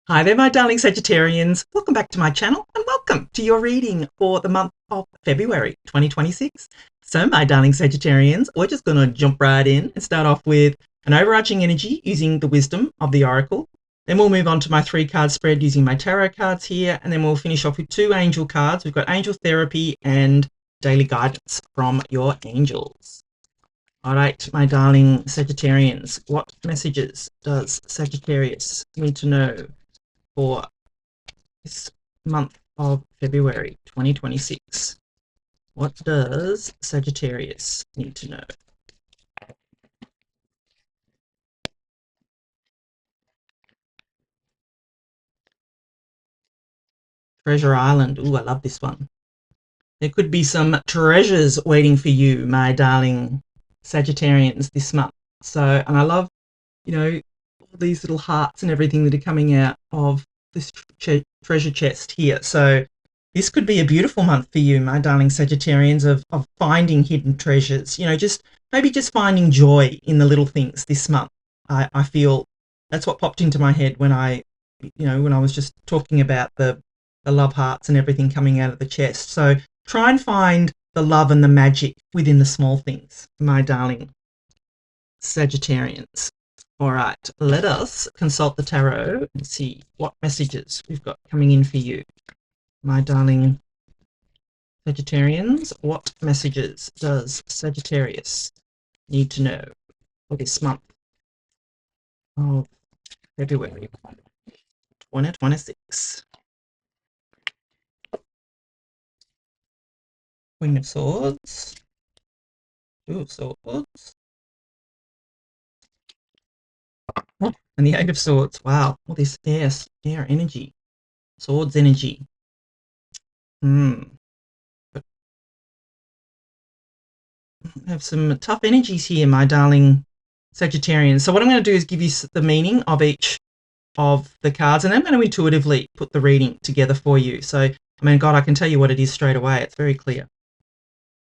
Hi there, my darling Sagittarians. Welcome back to my channel and welcome to your reading for the month of February 2026. So, my darling Sagittarians, we're just going to jump right in and start off with an overarching energy using the wisdom of the oracle. Then we'll move on to my 3-card spread using my tarot cards here, and then we'll finish off with 2 angel cards. We've got angel therapy and daily guidance from your angels. All right, my darling Sagittarians, what messages does Sagittarius need to know for this month of February 2026? What does Sagittarius need to know? Treasure Island. Ooh, I love this one. There could be some treasures waiting for you, my darling Sagittarians, this month. So, and I love, all these little hearts and everything that are coming out of this treasure chest here. So this could be a beautiful month for you, my darling Sagittarians, of finding hidden treasures. Maybe just finding joy in the little things this month. I feel that's what popped into my head when I was just talking about the love hearts and everything coming out of the chest. So try and find the love and the magic within the small things, my darling Sagittarians. All right, let us consult the tarot and see what messages we've got coming in for you, my darling Sagittarians. What messages does Sagittarius need to know for this month of February 2026? Queen of Swords. Two of Swords. Oh, and the Eight of Swords. Wow, all this air energy. Swords energy. But I have some tough energies here, my darling Sagittarian. So what I'm going to do is give you the meaning of each of the cards, and then I'm going to intuitively put the reading together for you. So, God, I can tell you what it is straight away. It's very clear.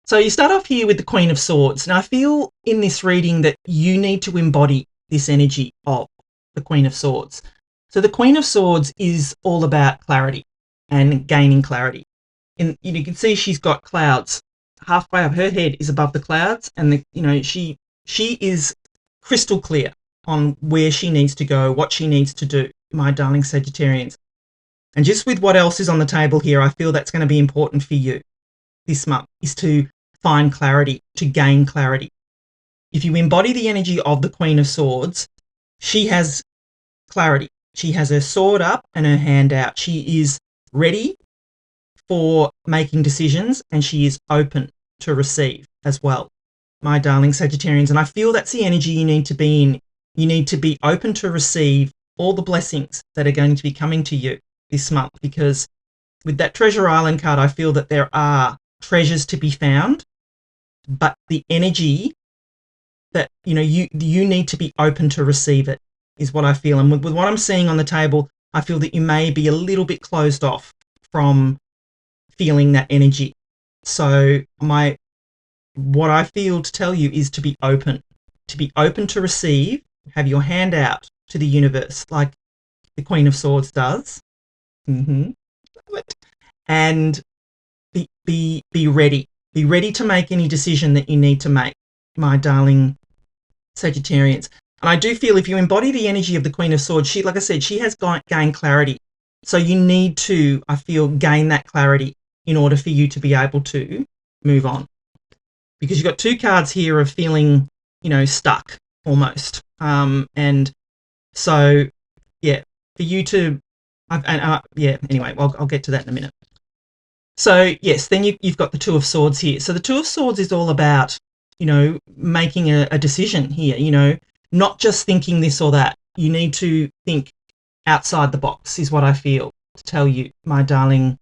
So you start off here with the Queen of Swords. Now, I feel in this reading that you need to embody this energy of the Queen of Swords. So the Queen of Swords is all about clarity and gaining clarity. And you can see she's got clouds halfway up. Her head is above the clouds, and she is crystal clear on where she needs to go, what she needs to do, my darling Sagittarians. And just with what else is on the table here, I feel that's going to be important for you this month, is to find clarity, to gain clarity. If you embody the energy of the Queen of Swords, she has clarity. She has her sword up and her hand out. She is ready for making decisions, and she is open to receive as well, my darling Sagittarians. And I feel that's the energy you need to be in. You need to be open to receive all the blessings that are going to be coming to you this month, because with that Treasure Island card, I feel that there are treasures to be found, but the energy that you need to be open to receive it is what I feel. And with what I'm seeing on the table, I feel that you may be a little bit closed off from feeling that energy. So what I feel to tell you is to be open to receive. Have your hand out to the universe like the Queen of Swords does. And be ready. Be ready to make any decision that you need to make, my darling Sagittarians. And I do feel if you embody the energy of the Queen of Swords, she, like I said, she has gained clarity. So you need to, I feel, gain that clarity in order for you to be able to move on. Because you've got 2 cards here of feeling, stuck almost. And so, yeah, for you to, anyway, I'll get to that in a minute. So, yes, then you've got the Two of Swords here. So the Two of Swords is all about, making a decision here, not just thinking this or that. You need to think outside the box is what I feel to tell you, my darling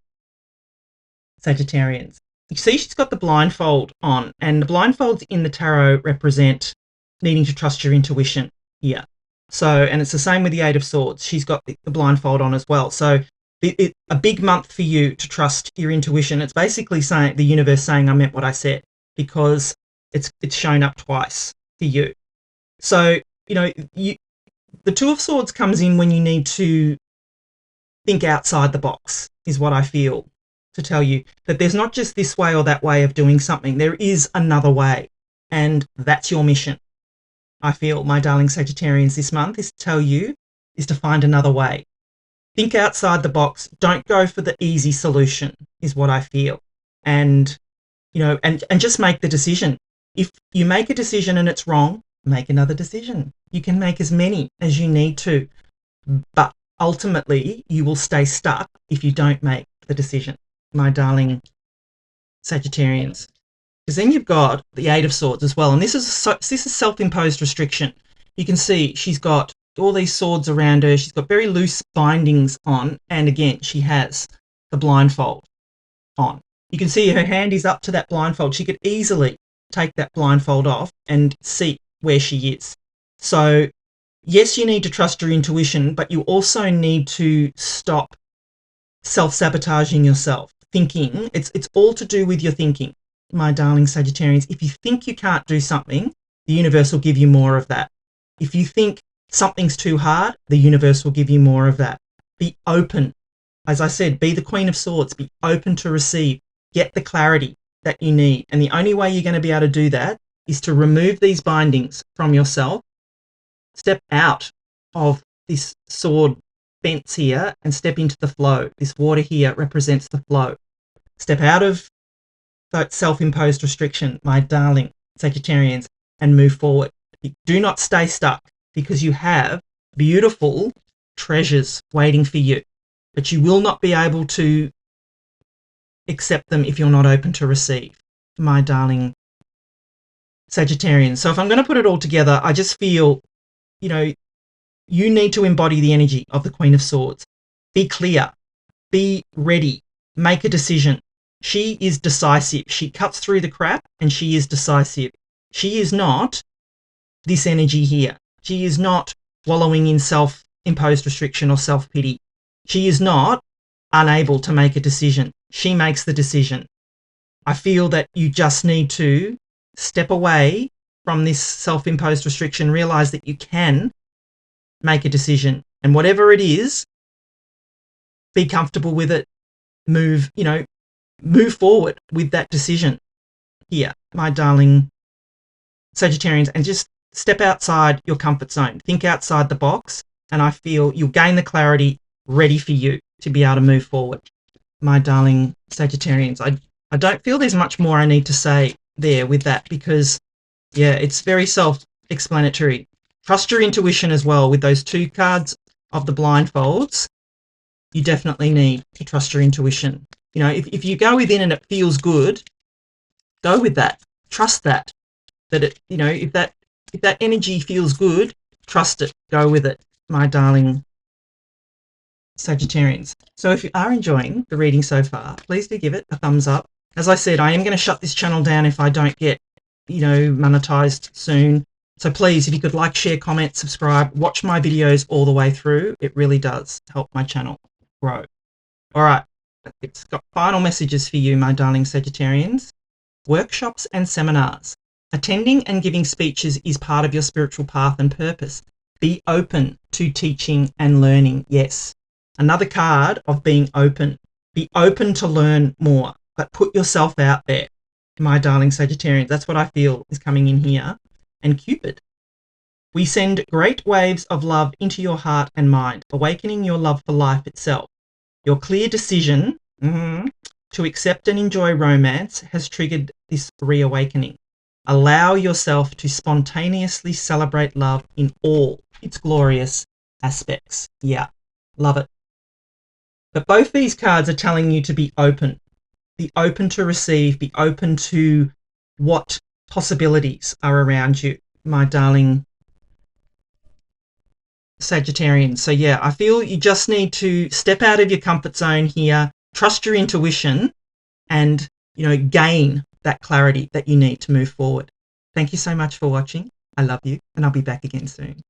Sagittarians. You see she's got the blindfold on, and the blindfolds in the tarot represent needing to trust your intuition here. So, and it's the same with the Eight of Swords. She's got the blindfold on as well. So a big month for you to trust your intuition. It's basically saying the universe saying I meant what I said, because it's shown up twice for you. So the Two of Swords comes in when you need to think outside the box is what I feel to tell you, that there's not just this way or that way of doing something. There is another way, and that's your mission. I feel, my darling Sagittarians, this month is to tell you is to find another way. Think outside the box. Don't go for the easy solution is what I feel. And, and just make the decision. If you make a decision and it's wrong, make another decision. You can make as many as you need to, but ultimately you will stay stuck if you don't make the decision, my darling Sagittarians. Because then you've got the Eight of Swords as well, and this is self-imposed restriction. You can see she's got all these swords around her. She's got very loose bindings on, and again, she has the blindfold on. You can see her hand is up to that blindfold. She could easily take that blindfold off and see where she is. So yes, you need to trust your intuition, but you also need to stop self-sabotaging yourself. Thinking, it's all to do with your thinking, my darling Sagittarians. If you think you can't do something, the universe will give you more of that. If you think something's too hard, the universe will give you more of that. Be open. As I said, be the Queen of Swords. Be open to receive. Get the clarity that you need. And the only way you're going to be able to do that is to remove these bindings from yourself. Step out of this sword fence here and step into the flow. This water here represents the flow. Step out of that self-imposed restriction, my darling Sagittarians, and move forward. Do not stay stuck, because you have beautiful treasures waiting for you, but you will not be able to accept them if you're not open to receive, my darling Sagittarians. So if I'm going to put it all together, I just feel, you need to embody the energy of the Queen of Swords. Be clear, be ready, make a decision. She is decisive. She cuts through the crap and she is decisive. She is not this energy here. She is not wallowing in self-imposed restriction or self-pity. She is not unable to make a decision. She makes the decision. I feel that you just need to step away from this self-imposed restriction, realize that you can make a decision, and whatever it is, be comfortable with it. Move forward with that decision here, my darling Sagittarians, and just step outside your comfort zone. Think outside the box, and I feel you'll gain the clarity ready for you to be able to move forward, my darling Sagittarians. I don't feel there's much more I need to say there with that, because, yeah, it's very self-explanatory. Trust your intuition as well. With those two cards of the blindfolds, you definitely need to trust your intuition. If you go within and it feels good, go with that. Trust that. If that energy feels good, trust it. Go with it, my darling Sagittarians. So if you are enjoying the reading so far, please do give it a thumbs up. As I said, I am going to shut this channel down if I don't get, monetized soon. So please, if you could like, share, comment, subscribe, watch my videos all the way through. It really does help my channel grow. All right. It's got final messages for you, my darling Sagittarians. Workshops and seminars. Attending and giving speeches is part of your spiritual path and purpose. Be open to teaching and learning. Yes. Another card of being open. Be open to learn more, but put yourself out there, my darling Sagittarians. That's what I feel is coming in here. And Cupid. We send great waves of love into your heart and mind, awakening your love for life itself. Your clear decision to accept and enjoy romance has triggered this reawakening. Allow yourself to spontaneously celebrate love in all its glorious aspects. Yeah, love it. But both these cards are telling you to be open. Be open to receive. Be open to what possibilities are around you, my darling Sagittarians. So yeah, I feel you just need to step out of your comfort zone here, trust your intuition, and gain that clarity that you need to move forward. Thank you so much for watching. I love you, and I'll be back again soon.